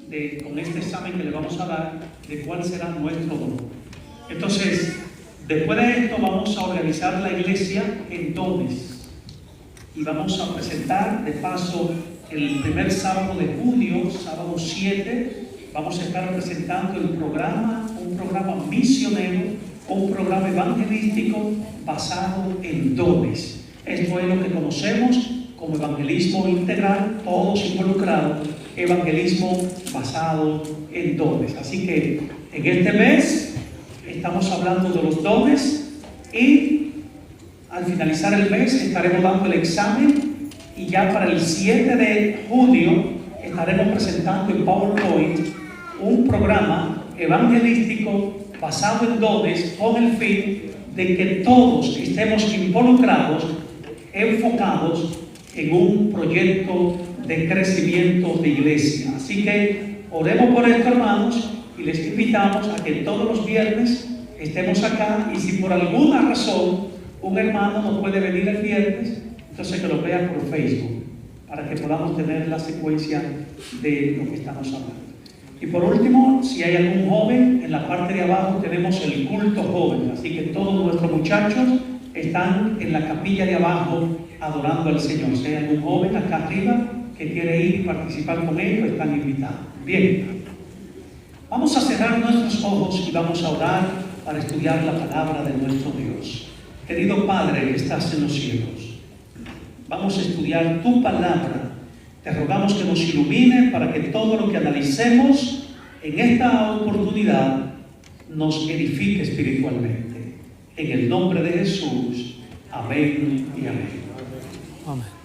con este examen que le vamos a dar de cuál será nuestro don. Entonces, después de esto vamos a organizar la iglesia en dones y vamos a presentar de paso el primer sábado de junio, sábado 7, vamos a estar presentando un programa misionero, un programa evangelístico basado en dones. Esto es lo que conocemos como evangelismo integral, todos involucrados, evangelismo basado en dones. Así que en este mes estamos hablando de los dones y al finalizar el mes estaremos dando el examen y ya para el 7 de junio estaremos presentando en PowerPoint un programa evangelístico basado en dones con el fin de que todos estemos involucrados, enfocados en un proyecto de crecimiento de iglesia. Así que oremos por esto, hermanos, y les invitamos a que todos los viernes estemos acá, y si por alguna razón un hermano no puede venir el viernes, entonces que lo vea por Facebook, para que podamos tener la secuencia de lo que estamos hablando. Y por último, si hay algún joven, en la parte de abajo tenemos el culto joven, así que todos nuestros muchachos están en la capilla de abajo adorando al Señor. Si hay algún joven acá arriba que quiere ir y participar con ellos, están invitados. Bien, vamos a cerrar nuestros ojos y vamos a orar para estudiar la palabra de nuestro Dios. Querido Padre que estás en los cielos, vamos a estudiar tu palabra. Te rogamos que nos ilumine para que todo lo que analicemos en esta oportunidad nos edifique espiritualmente. En el nombre de Jesús, amén y amén. Amén.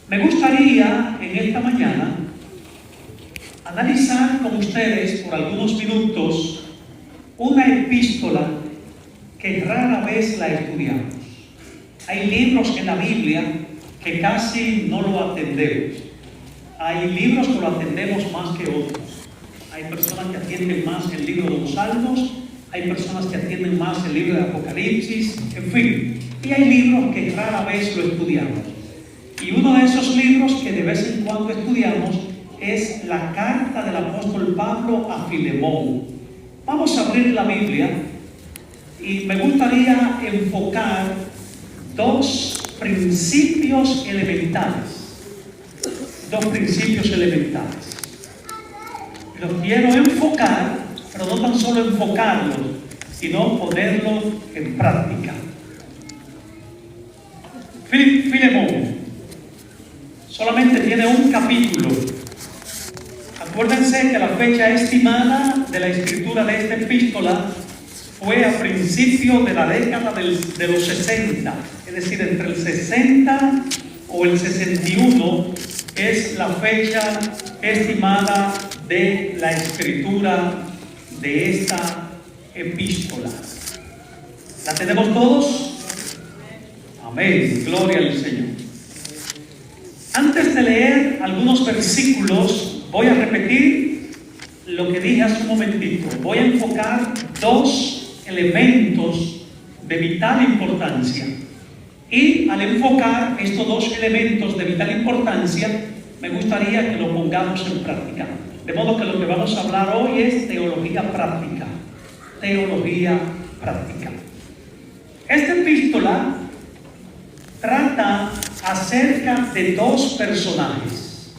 Me gustaría en esta mañana analizar con ustedes por algunos minutos una epístola que rara vez la estudiamos. Hay libros en la Biblia que casi no lo atendemos. Hay libros que lo atendemos más que otros. Hay personas que atienden más el libro de los Salmos, hay personas que atienden más el libro de Apocalipsis, en fin. Y hay libros que rara vez lo estudiamos. Y uno de esos libros que de vez en cuando estudiamos es la carta del apóstol Pablo a Filemón. Vamos a abrir la Biblia y me gustaría enfocar dos principios elementales. Los quiero enfocar, pero no tan solo enfocarlos, sino ponerlos en práctica. Filemón solamente tiene un capítulo. Acuérdense que la fecha estimada de la escritura de esta epístola fue a principios de la década de los 60, es decir, entre el 60 o el 61 es la fecha estimada de la escritura de esta epístola. ¿La tenemos todos? Amén, gloria al Señor. Antes de leer algunos versículos, voy a repetir lo que dije hace un momentito. Voy a enfocar dos elementos de vital importancia. Y al enfocar estos dos elementos de vital importancia, me gustaría que lo pongamos en práctica. De modo que lo que vamos a hablar hoy es teología práctica. Teología práctica. Esta epístola trata acerca de dos personajes.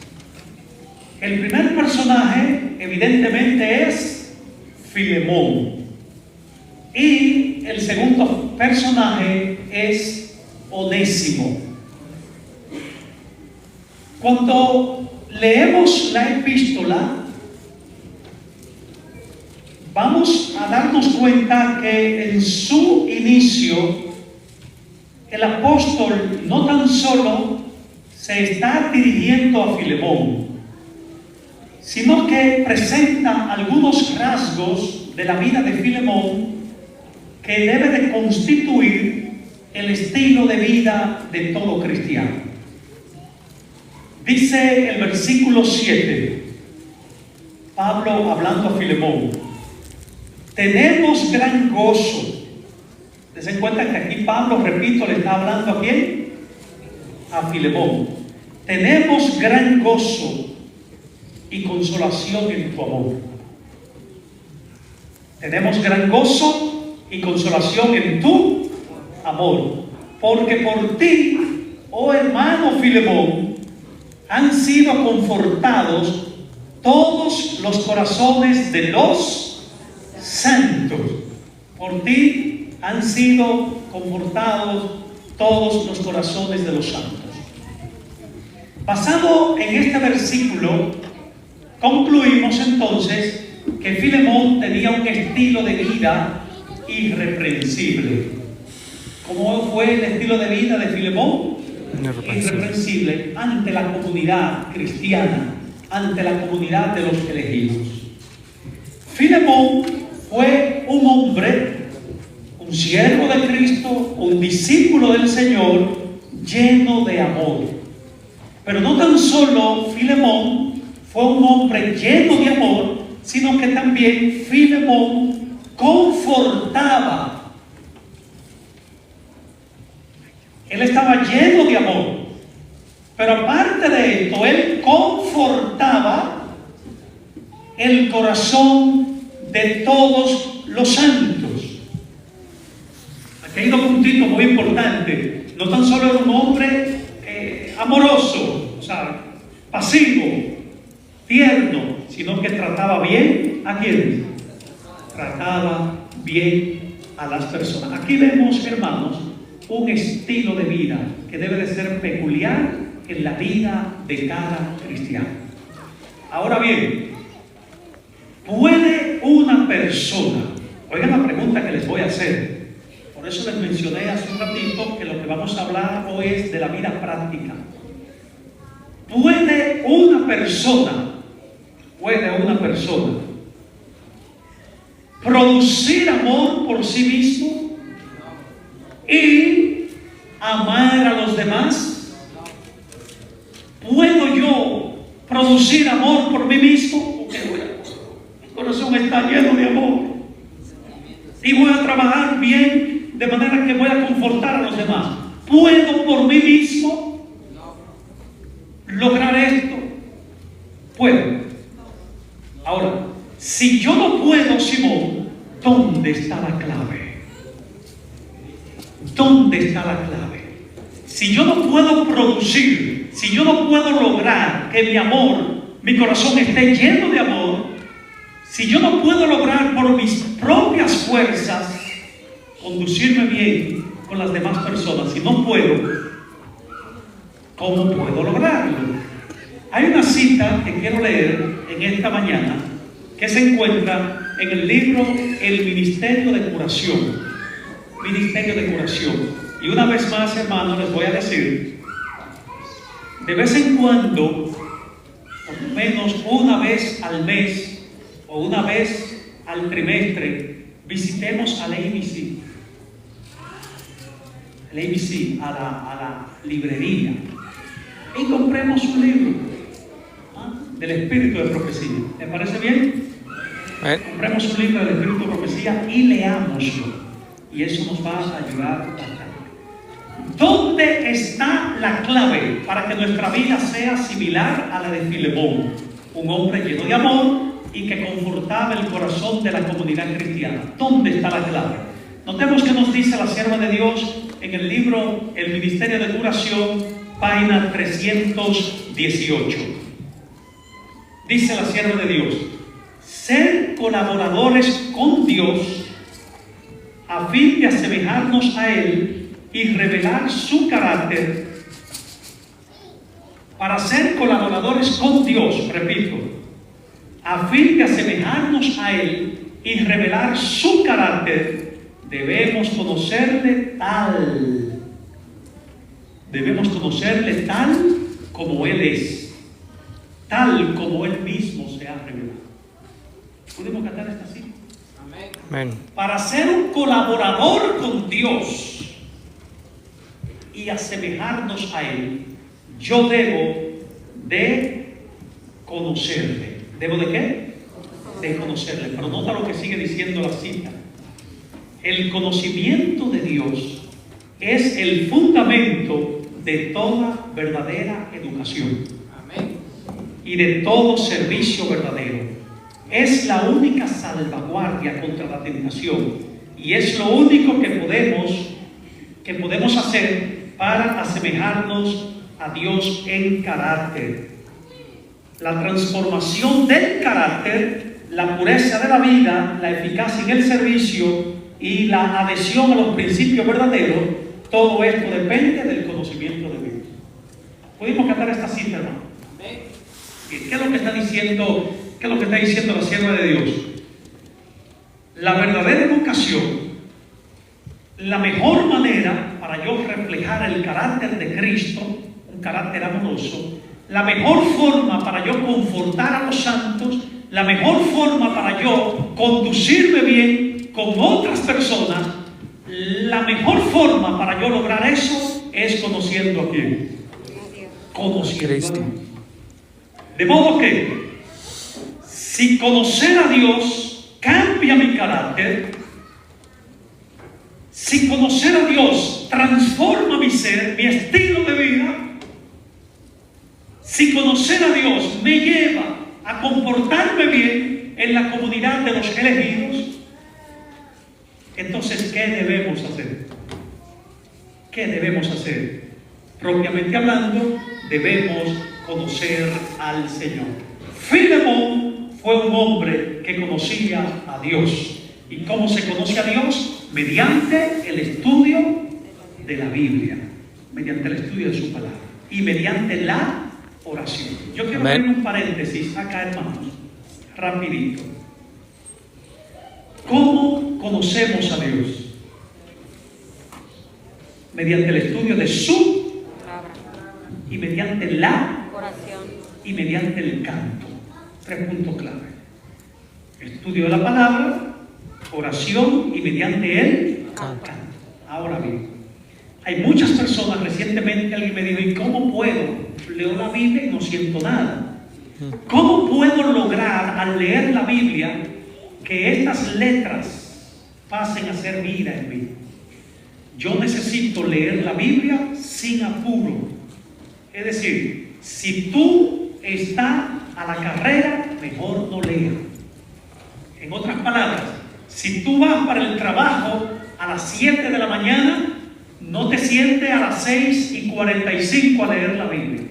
El primer personaje, evidentemente, es Filemón. Y el segundo personaje es Onésimo. Cuando leemos la epístola, vamos a darnos cuenta que en su inicio el apóstol no tan solo se está dirigiendo a Filemón, sino que presenta algunos rasgos de la vida de Filemón que debe de constituir el estilo de vida de todo cristiano. Dice el versículo 7, Pablo hablando a Filemón: tenemos gran gozo. ¿Se cuenta que aquí Pablo, repito, le está hablando a quién? A Filemón. Tenemos gran gozo y consolación en tu amor. Tenemos gran gozo y consolación en tu amor, porque por ti, oh hermano Filemón, han sido confortados todos los corazones de los santos. Por ti han sido confortados todos los corazones de los santos. Basado en este versículo, concluimos entonces que Filemón tenía un estilo de vida irreprensible. ¿Cómo fue el estilo de vida de Filemón? Irreprensible ante la comunidad cristiana, ante la comunidad de los elegidos. Filemón fue un hombre, un siervo de Cristo, un discípulo del Señor, lleno de amor. Pero no tan solo Filemón fue un hombre lleno de amor, sino que también Filemón confortaba. Él estaba lleno de amor, pero aparte de esto, él confortaba el corazón de todos los santos. Aquí hay dos puntitos muy importantes. No tan solo era un hombre amoroso, o sea, pasivo, tierno, sino que trataba bien a quienes. Trataba bien a las personas. Aquí vemos, hermanos, un estilo de vida que debe de ser peculiar en la vida de cada cristiano. Ahora bien, ¿puede una persona, oigan la pregunta que les voy a hacer, por eso les mencioné hace un ratito que lo que vamos a hablar hoy es de la vida práctica. ¿Puede una persona producir amor por sí mismo y amar a los demás? ¿Puedo yo producir amor por mí mismo? Porque mi corazón está lleno de amor y voy a trabajar bien de manera que voy a confortar a los demás. ¿Puedo por mí mismo lograr esto? Puedo. Ahora, si yo no puedo, Simón, ¿dónde está la clave? ¿Dónde está la clave? Si yo no puedo producir, si yo no puedo lograr que mi amor, mi corazón esté lleno de amor, si yo no puedo lograr por mis propias fuerzas conducirme bien con las demás personas, si no puedo, ¿cómo puedo lograrlo? Hay una cita que quiero leer en esta mañana que se encuentra en el libro El Ministerio de Curación. Ministerio de Curación. Y una vez más, hermanos, les voy a decir, de vez en cuando, por lo menos una vez al mes o una vez al trimestre, visitemos al ABC, a la librería, y compremos un libro del Espíritu de Profecía. ¿Les parece bien? Compremos un libro del Espíritu de Profecía y leámoslo. Y eso nos va a ayudar bastante. ¿Dónde está la clave para que nuestra vida sea similar a la de Filemón? Un hombre lleno de amor y que confortaba el corazón de la comunidad cristiana. ¿Dónde está la clave? Notemos que nos dice la sierva de Dios en el libro El Ministerio de Curación, página 318. Dice la sierva de Dios: ser colaboradores con Dios a fin de asemejarnos a Él y revelar su carácter. Para ser colaboradores con Dios, repito, a fin de asemejarnos a Él y revelar su carácter, debemos conocerle tal como Él es, tal como Él mismo se ha revelado. ¿Pudimos cantar esta cita? Amén. Para ser un colaborador con Dios y asemejarnos a Él, yo debo de conocerle. ¿Debo de qué? De conocerle. Pero nota lo que sigue diciendo la cita. El conocimiento de Dios es el fundamento de toda verdadera educación. Amén. y de todo servicio verdadero. Es la única salvaguardia contra la tentación y es lo único que podemos hacer para asemejarnos a Dios en carácter. La transformación del carácter, la pureza de la vida, la eficacia en el servicio y la adhesión a los principios verdaderos, todo esto depende del conocimiento de Dios. Pudimos cantar esta cita, hermano. ¿Qué es lo que está diciendo? ¿Qué es lo que está diciendo la sierva de Dios? La verdadera vocación, la mejor manera para yo reflejar el carácter de Cristo, un carácter amoroso, la mejor forma para yo confortar a los santos, la mejor forma para yo conducirme bien con otras personas, la mejor forma para yo lograr eso es conociendo a quién. Conociendo a Dios. De modo que, si conocer a Dios cambia mi carácter, si conocer a Dios transforma mi ser, mi estilo de vida, si conocer a Dios me lleva a comportarme bien en la comunidad de los elegidos, entonces, ¿qué debemos hacer? ¿Qué debemos hacer? Propiamente hablando, debemos conocer al Señor. Filemón fue un hombre que conocía a Dios. ¿Y cómo se conoce a Dios? Mediante el estudio de la Biblia, mediante el estudio de su palabra y mediante la oración. Yo quiero abrir un paréntesis acá, hermanos, rapidito. ¿Cómo conocemos a Dios? Mediante el estudio de su palabra y mediante la oración y mediante el canto. 3 puntos clave: estudio de la palabra, oración y mediante el canto. Ahora bien, hay muchas personas, recientemente alguien me dijo: ¿y cómo puedo? Leo la Biblia y no siento nada. ¿Cómo puedo lograr al leer la Biblia que estas letras pasen a ser vida en mí? Yo necesito leer la Biblia sin apuro. Es decir, si tú estás a la carrera, mejor no leas. En otras palabras, si tú vas para el trabajo a las 7 de la mañana, no te sientes a las 6:45 a leer la Biblia,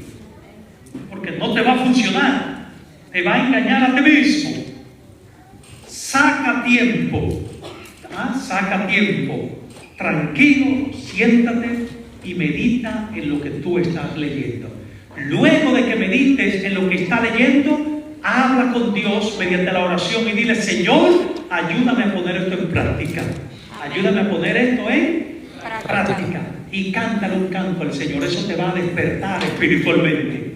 porque no te va a funcionar, te va a engañar a ti mismo. Saca tiempo, tranquilo, siéntate y medita en lo que tú estás leyendo. Luego de que medites en lo que estás leyendo, habla con Dios mediante la oración y dile: Señor, ayúdame a poner esto en práctica. Ayúdame a poner esto en práctica. Y cántale un canto al Señor. Eso te va a despertar espiritualmente.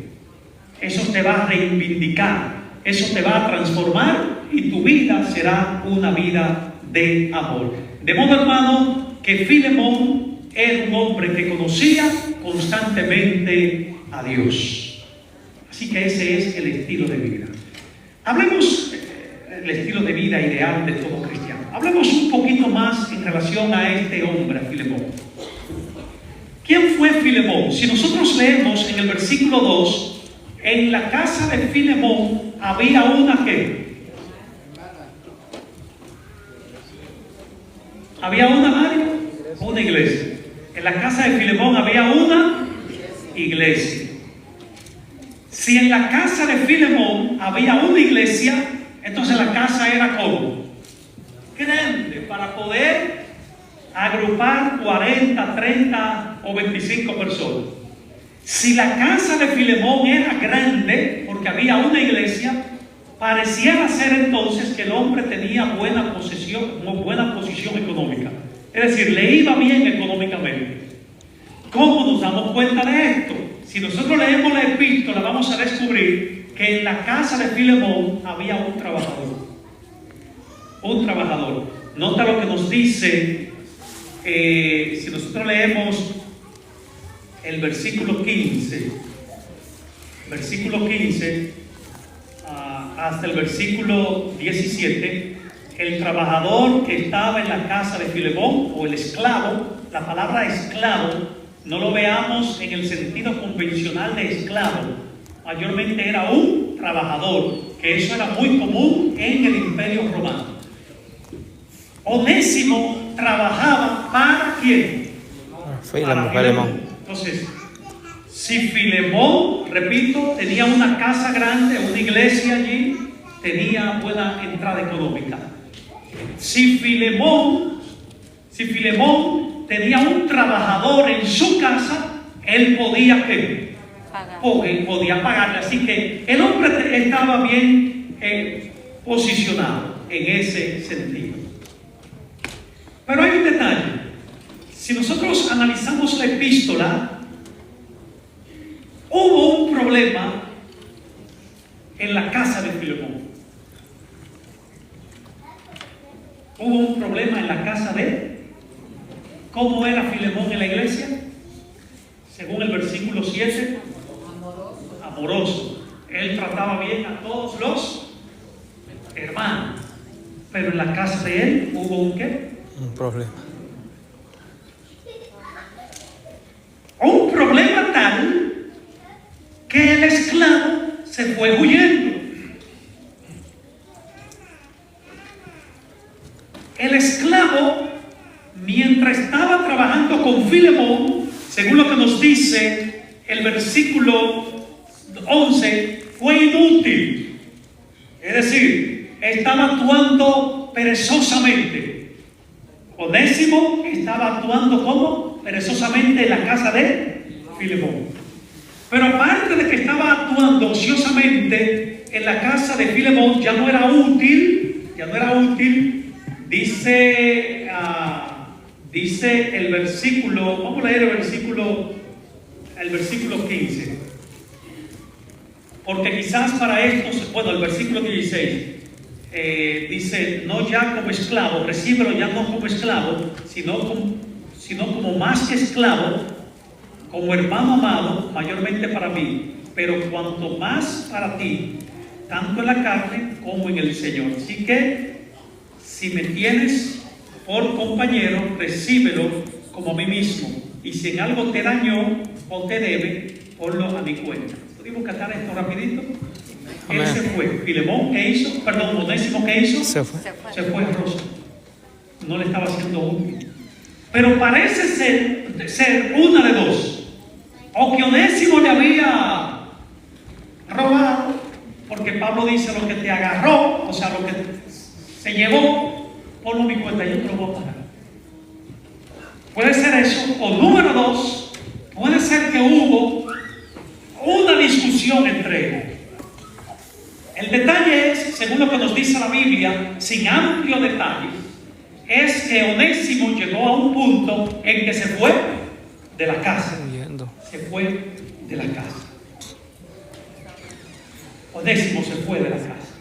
Eso te va a reivindicar. Eso te va a transformar y tu vida será una vida de amor. De modo, hermano, que Filemón era un hombre que conocía constantemente a Dios. Así que ese es el estilo de vida. Hablemos del estilo de vida ideal de todo cristiano. Hablemos un poquito más en relación a este hombre, a Filemón. ¿Quién fue Filemón? Si nosotros leemos en el versículo 2, en la casa de Filemón había una ¿qué? ¿Había una, Mario? Una iglesia. En la casa de Filemón había una iglesia. Si en la casa de Filemón había una iglesia, entonces la casa era como grande para poder agrupar 40, 30 o 25 personas. Si la casa de Filemón era grande porque había una iglesia, pareciera ser entonces que el hombre tenía buena posición económica. Es decir, le iba bien económicamente. ¿Cómo nos damos cuenta de esto? Si nosotros leemos la epístola, vamos a descubrir que en la casa de Filemón había un trabajador. Un trabajador. Nota lo que nos dice, si nosotros leemos el versículo 15, hasta el versículo 17, el trabajador que estaba en la casa de Filemón, o el esclavo, la palabra esclavo, no lo veamos en el sentido convencional de esclavo, mayormente era un trabajador, que eso era muy común en el Imperio Romano. Onésimo trabajaba ¿para quién? Para Filemón. Entonces, si Filemón, repito, tenía una casa grande, una iglesia allí, tenía buena entrada económica. Si Filemón tenía un trabajador en su casa, él podía ¿qué? Podía pagarle. Así que el hombre estaba bien posicionado en ese sentido. Pero hay un detalle. Si nosotros analizamos la epístola, hubo un problema en la casa de Filemón. Hubo un problema en la casa de... ¿Cómo era Filemón en la iglesia? Según el versículo 7, amoroso. Él trataba bien a todos los hermanos. Pero en la casa de él hubo un ¿qué? Un problema. Un problema tal que el esclavo se fue huyendo. El esclavo, mientras estaba trabajando con Filemón, según lo que nos dice el versículo 11, fue inútil. Es decir, estaba actuando perezosamente. Onésimo estaba actuando como perezosamente en la casa de Filemón. Pero aparte de que estaba actuando ociosamente en la casa de Filemón, ya no era útil. Dice el versículo, vamos a leer el versículo 15. Porque quizás para esto, bueno, el versículo 16 dice, no ya como esclavo, recíbelo ya no como esclavo, sino como más que esclavo, como hermano amado, mayormente para mí, pero cuanto más para ti, tanto en la carne como en el Señor. Así que, si me tienes por compañero, recíbelo como a mí mismo. Y si en algo te dañó o te debe, ponlo a mi cuenta. ¿Podemos cantar esto rapidito? Amén. Él se fue. Filemón, ¿qué hizo? Perdón, Onésimo, ¿qué hizo? Se fue a Rosa. No le estaba haciendo útil. Pero parece ser una de dos. O que Onésimo le había robado, porque Pablo dice lo que te agarró, o sea, lo que se llevó, ponlo a mi cuenta, yo te lo voy a pagar. Puede ser eso. O número dos, puede ser que hubo una discusión entre ellos. El detalle es, según lo que nos dice la Biblia, sin amplio detalle, es que Onésimo llegó a un punto en que se fue de la casa. Se fue de la casa. Onésimo se fue de la casa.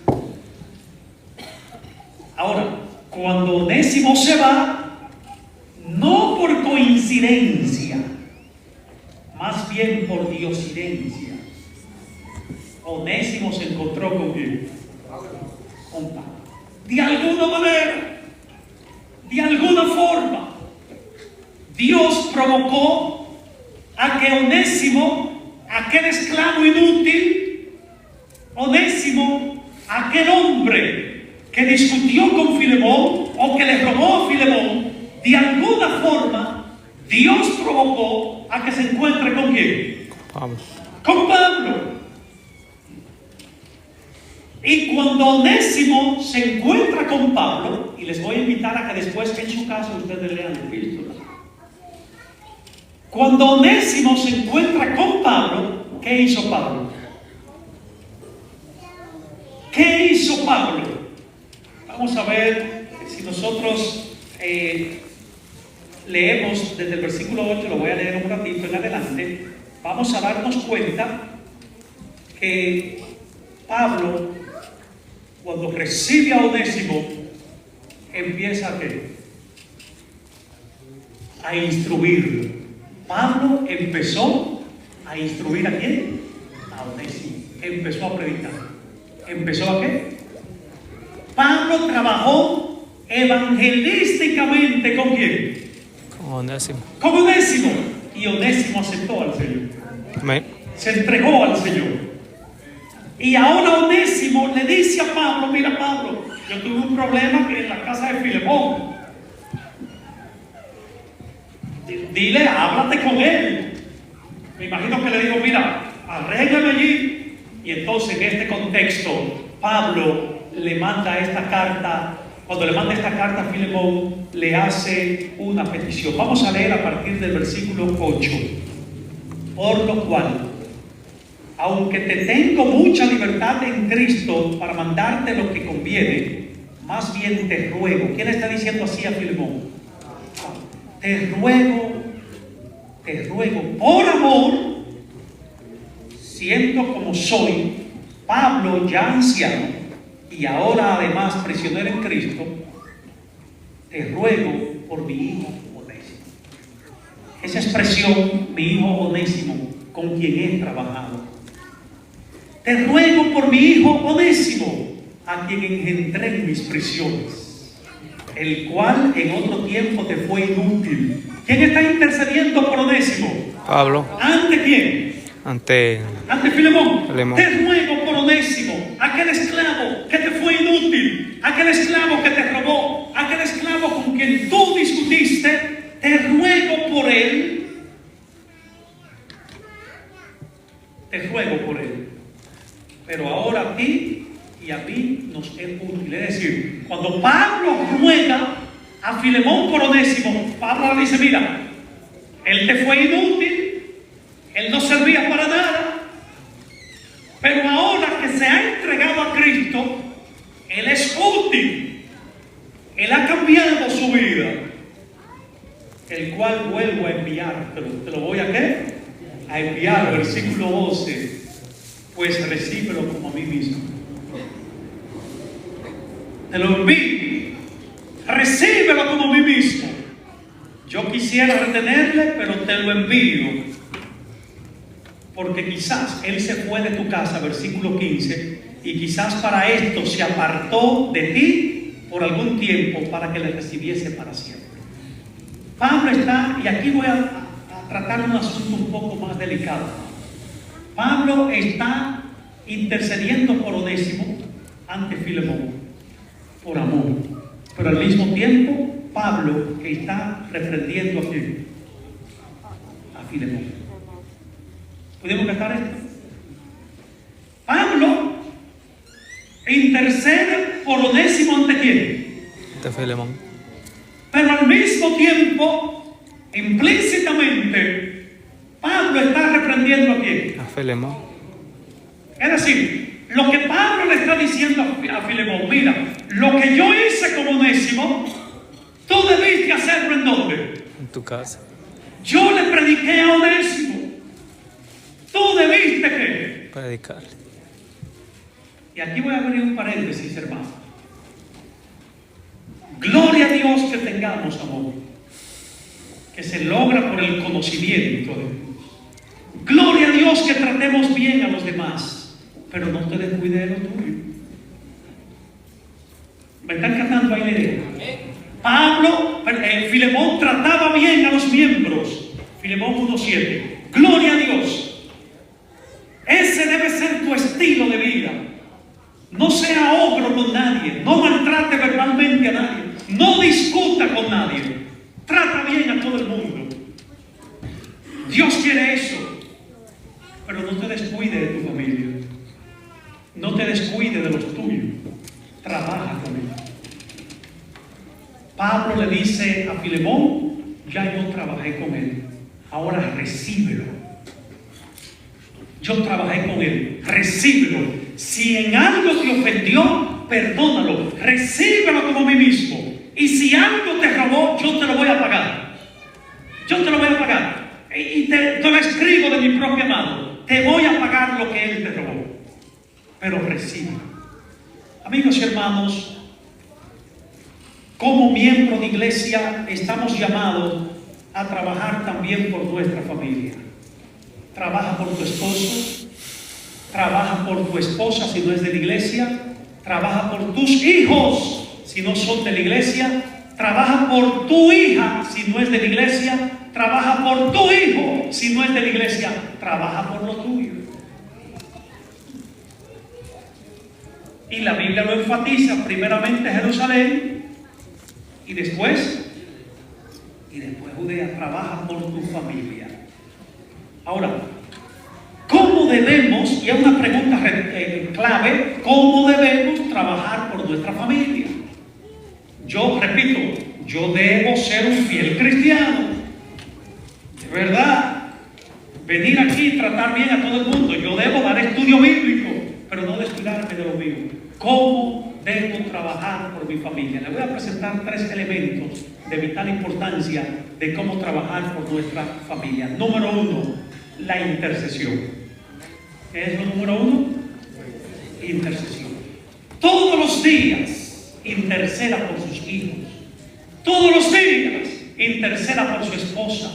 Ahora, cuando Onésimo se va, no por coincidencia, más bien por diosidencia, Onésimo se encontró con quién? Con Pablo. De alguna manera, de alguna forma, Dios provocó a que Onésimo, aquel esclavo inútil, Onésimo, aquel hombre que discutió con Filemón o que le robó a Filemón, de alguna forma Dios provocó a que se encuentre ¿con quién? Con Pablo. Y cuando Onésimo se encuentra con Pablo, y les voy a invitar a que después en su casa ustedes lean la epístola. Cuando Onésimo se encuentra con Pablo, ¿qué hizo Pablo? ¿Qué hizo Pablo? Vamos a ver si nosotros leemos desde el versículo 8, lo voy a leer un ratito en adelante, vamos a darnos cuenta que Pablo, cuando recibe a Onésimo, empieza a instruirlo. Pablo empezó a instruir ¿a quién? A Onésimo. Empezó a predicar. ¿Empezó a qué? Pablo trabajó evangelísticamente ¿con quién? Con Onésimo. Con Onésimo. Y Onésimo aceptó al Señor. Amén. Se entregó al Señor. Y ahora Onésimo le dice a Pablo: mira, Pablo, yo tuve un problema en la casa de Filemón. Dile, háblate con él. Me imagino que le digo: mira, arréglame allí. Y entonces en este contexto Pablo le manda esta carta. Cuando le manda esta carta a Filemón, le hace una petición. Vamos a leer a partir del versículo 8. Por lo cual, aunque te tengo mucha libertad en Cristo para mandarte lo que conviene, más bien te ruego. ¿Quién está diciendo así a Filemón? Te ruego por amor, siendo como soy, Pablo, ya anciano, y ahora además prisionero en Cristo, te ruego por mi hijo Onésimo. Esa expresión, mi hijo Onésimo, con quien he trabajado. Te ruego por mi hijo Onésimo, a quien engendré en mis prisiones, el cual en otro tiempo te fue inútil. ¿Quién está intercediendo por Onésimo? Pablo. ¿Ante quién? Ante Filemón. Filemón. Te ruego por Onésimo, aquel esclavo que te fue inútil, aquel esclavo que te robó, aquel esclavo con quien tú discutiste. Te ruego por él. Te ruego por él. Pero ahora a ti y a mí nos es útil. Es decir, cuando Pablo ruega a Filemón por Onésimo, Pablo le dice: mira, él te fue inútil, él no servía para nada, pero ahora que se ha entregado a Cristo, él es útil, él ha cambiado su vida, el cual vuelvo a enviar. ¿Te lo voy a qué? A enviar. Versículo 12. Pues recíbelo como a mí mismo. Te lo envío, recíbelo como a mí mismo. Yo quisiera retenerle, pero te lo envío, porque quizás él se fue de tu casa, versículo 15, y quizás para esto se apartó de ti por algún tiempo, para que le recibiese para siempre. Pablo está, y aquí voy a tratar un asunto un poco más delicado. Pablo está intercediendo por Onésimo ante Filemón, por amor, pero al mismo tiempo Pablo está reprendiendo a Filemón. ¿Podemos captar esto? Pablo intercede por Onésimo ante quién? Ante Filemón. Pero al mismo tiempo, implícitamente, Pablo está reprendiendo a quién? A Filemón. Es decir, lo que Pablo le está diciendo a Filemón: mira, lo que yo hice con Onésimo, tú debiste hacerlo ¿en dónde? En tu casa. Yo le prediqué a Onésimo, tú debiste ¿qué? Predicarle. Y aquí voy a abrir un paréntesis, hermano. Gloria a Dios que tengamos amor, que se logra por el conocimiento de Dios. Gloria a Dios que tratemos bien a los demás, pero no te descuides de lo tuyo. ¿Me están cantando ahí la idea? Filemón trataba bien a los miembros. Filemón 1:7. Gloria a Dios. Ese debe ser tu estilo de vida. No sea ogro con nadie, no maltrate verbalmente a nadie, no discuta con nadie, trata bien a todo el mundo. Dios quiere eso. Pero no te descuide de tu familia, no te descuide de los tuyos, trabaja con ellos. Pablo le dice a Filemón: ya yo trabajé con él, ahora recíbelo. Yo trabajé con él, recíbelo. Si en algo te ofendió, perdónalo, recíbelo como a mí mismo. Y si algo te robó, yo te lo voy a pagar. Yo te lo voy a pagar. Y te lo escribo de mi propia mano. Te voy a pagar lo que él te robó. Pero recibe. Amigos y hermanos, como miembro de iglesia estamos llamados a trabajar también por nuestra familia. Trabaja por tu esposo, trabaja por tu esposa si no es de la iglesia, trabaja por tus hijos si no son de la iglesia, trabaja por tu hija si no es de la iglesia, trabaja por tu hijo si no es de la iglesia, trabaja por lo tuyo. Y la Biblia lo enfatiza, primeramente Jerusalén y después Judea. Trabaja por tu familia. Ahora, ¿cómo debemos, y es una pregunta clave, cómo debemos trabajar por nuestra familia? Yo repito, yo debo ser un fiel cristiano. De verdad, venir aquí y tratar bien a todo el mundo. Yo debo dar estudio bíblico, pero no descuidarme de lo mío. ¿Cómo debo trabajar por mi familia? Le voy a presentar 3 elementos de vital importancia de cómo trabajar por nuestra familia. Número 1, la intercesión. ¿Qué es lo número 1? Intercesión. Todos los días interceda por sus hijos. Todos los días interceda por su esposa.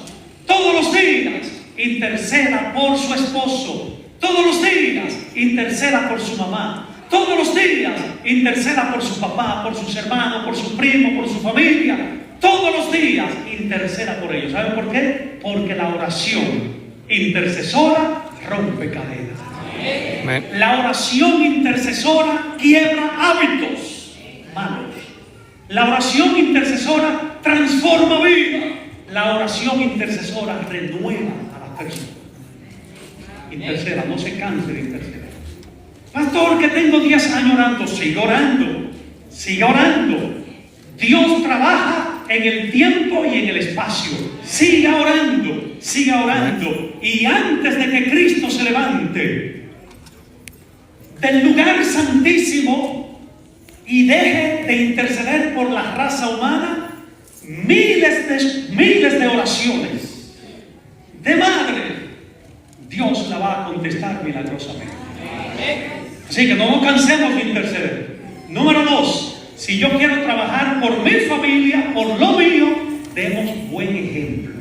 Todos los días interceda por su esposo. Todos los días interceda por su mamá. Todos los días interceda por su papá, por sus hermanos, por su primo, por su familia. Todos los días interceda por ellos. ¿Saben por qué? Porque la oración intercesora rompe cadenas. Amén. La oración intercesora quiebra hábitos malos. La oración intercesora transforma vida. La oración intercesora renueva a la persona. Interceda, no se canse de interceder. Pastor, que tengo 10 años orando. Siga orando, siga orando. Dios trabaja en el tiempo y en el espacio. Siga orando, siga orando. Y antes de que Cristo se levante del lugar santísimo y deje de interceder por la raza humana, miles de oraciones de madre, Dios la va a contestar milagrosamente. Así que no nos cansemos de interceder. Número 2, si yo quiero trabajar por mi familia, por lo mío, demos buen ejemplo.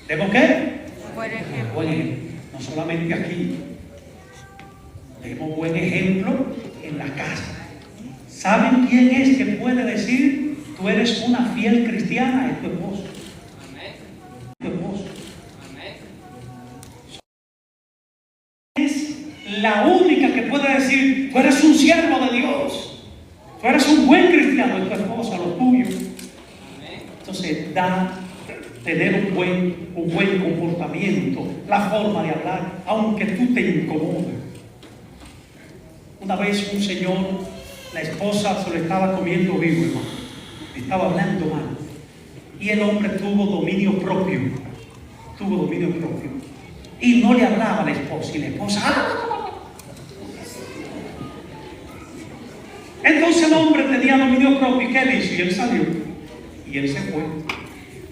¿Demos qué? Buen ejemplo. Buen ejemplo. No solamente aquí. Demos buen ejemplo en la casa. ¿Saben quién es que puede decir tú eres una fiel cristiana? Es tu esposo. Tu esposo. Es la única que puede decir tú eres un siervo de Dios. Tú eres un buen cristiano. Es tu esposa, lo tuyo. Entonces tener un buen comportamiento, la forma de hablar, aunque tú te incomodes. Una vez un señor, la esposa se lo estaba comiendo vivo, hermano. Estaba hablando mal. Y el hombre tuvo dominio propio. Y no le hablaba a la esposa. Y la esposa, ¡ah! Entonces el hombre tenía dominio propio. ¿Y qué le hizo? Y él salió. Y él se fue.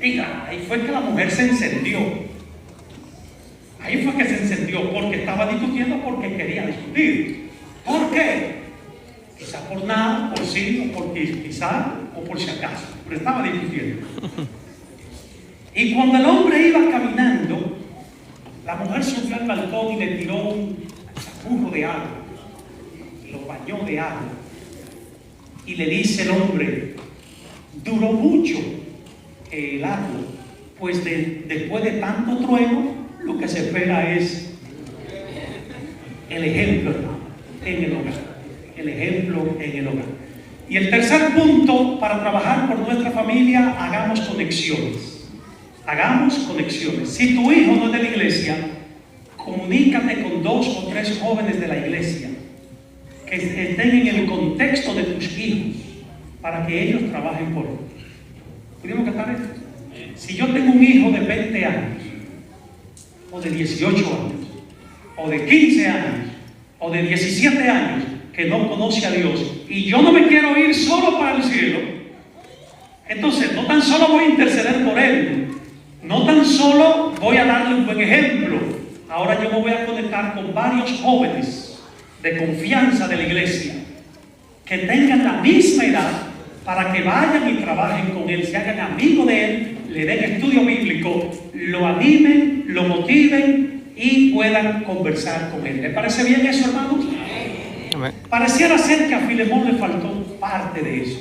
Y ahí fue que la mujer se encendió. Ahí fue que se encendió porque estaba discutiendo porque quería discutir. ¿Por qué? Quizá por nada, por sí, o por quizá, o por si acaso. Pero estaba discutiendo. Y cuando el hombre iba caminando, la mujer subió al balcón y le tiró un chapurro de agua. Y lo bañó de agua. Y le dice el hombre, duró mucho el agua, pues después de tanto trueno, lo que se espera es el ejemplo, hermano, en el hogar. El ejemplo en el hogar. Y el tercer punto, para trabajar por nuestra familia, hagamos conexiones. Hagamos conexiones. Si tu hijo no es de la iglesia, comunícate con 2 o 3 jóvenes de la iglesia que estén en el contexto de tus hijos para que ellos trabajen por ti. ¿Pudimos cantar esto? Si yo tengo un hijo de 20 años, o de 18 años, o de 15 años, o de 17 años, que no conoce a Dios, y yo no me quiero ir solo para el cielo, entonces no tan solo voy a interceder por él, no tan solo voy a darle un buen ejemplo, ahora yo me voy a conectar con varios jóvenes de confianza de la iglesia, que tengan la misma edad, para que vayan y trabajen con él, se hagan amigos de él, le den estudio bíblico, lo animen, lo motiven y puedan conversar con él. ¿Le parece bien eso, hermanos? Amén. Pareciera ser que a Filemón le faltó parte de eso.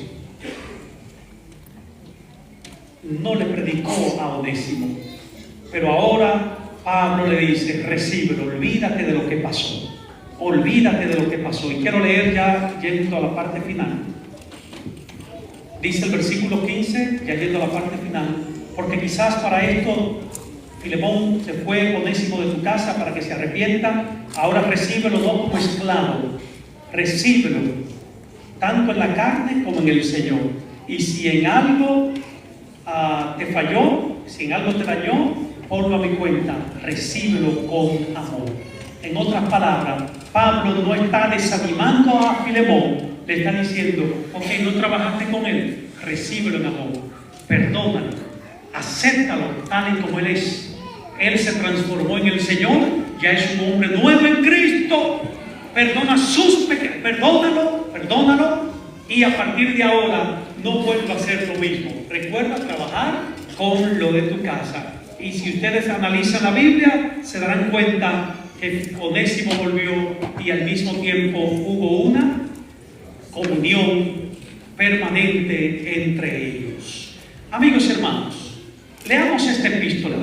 No le predicó a Onésimo, pero ahora Pablo le dice, recíbelo, olvídate de lo que pasó. Olvídate de lo que pasó. Y quiero leer ya yendo a la parte final. Dice el versículo 15, ya yendo a la parte final, porque quizás para esto Filemón se fue Onésimo de tu casa para que se arrepienta. Ahora recíbelo no como esclavo, recíbelo tanto en la carne como en el Señor. Y si en algo te falló, si en algo te dañó, ponlo a mi cuenta, recíbelo con amor. En otras palabras, Pablo no está desanimando a Filemón, le está diciendo, ok, no trabajaste con él, recíbelo en amor, perdónalo, acéptalo tal y como él es. Él se transformó en el Señor, ya es un hombre nuevo en Cristo. Perdona sus pecados, perdónalo, y a partir de ahora no vuelva a hacer lo mismo. Recuerda trabajar con lo de tu casa. Y si ustedes analizan la Biblia, se darán cuenta que Onésimo volvió y al mismo tiempo hubo una comunión permanente entre ellos. Amigos y hermanos, leamos esta epístola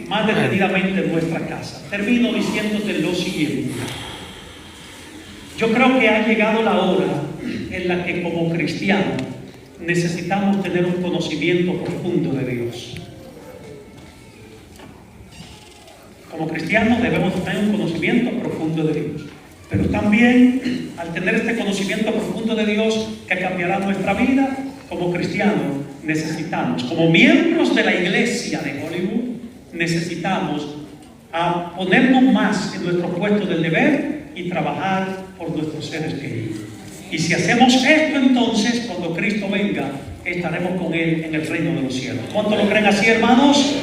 más detenidamente en nuestra casa. Termino diciéndote lo siguiente. Yo creo que ha llegado la hora en la que como cristianos necesitamos tener un conocimiento profundo de Dios. Como cristianos debemos tener un conocimiento profundo de Dios. Pero también, al tener este conocimiento profundo de Dios que cambiará nuestra vida, como cristianos necesitamos, como miembros de la iglesia de Hollywood, necesitamos ponernos más en nuestro puesto del deber y trabajar por nuestros seres queridos. Y si hacemos esto, entonces, cuando Cristo venga, estaremos con Él en el reino de los cielos. ¿Cuántos lo creen así, hermanos?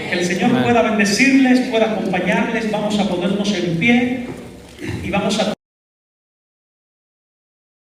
Que el Señor pueda bendecirles, pueda acompañarles. Vamos a ponernos en pie y vamos a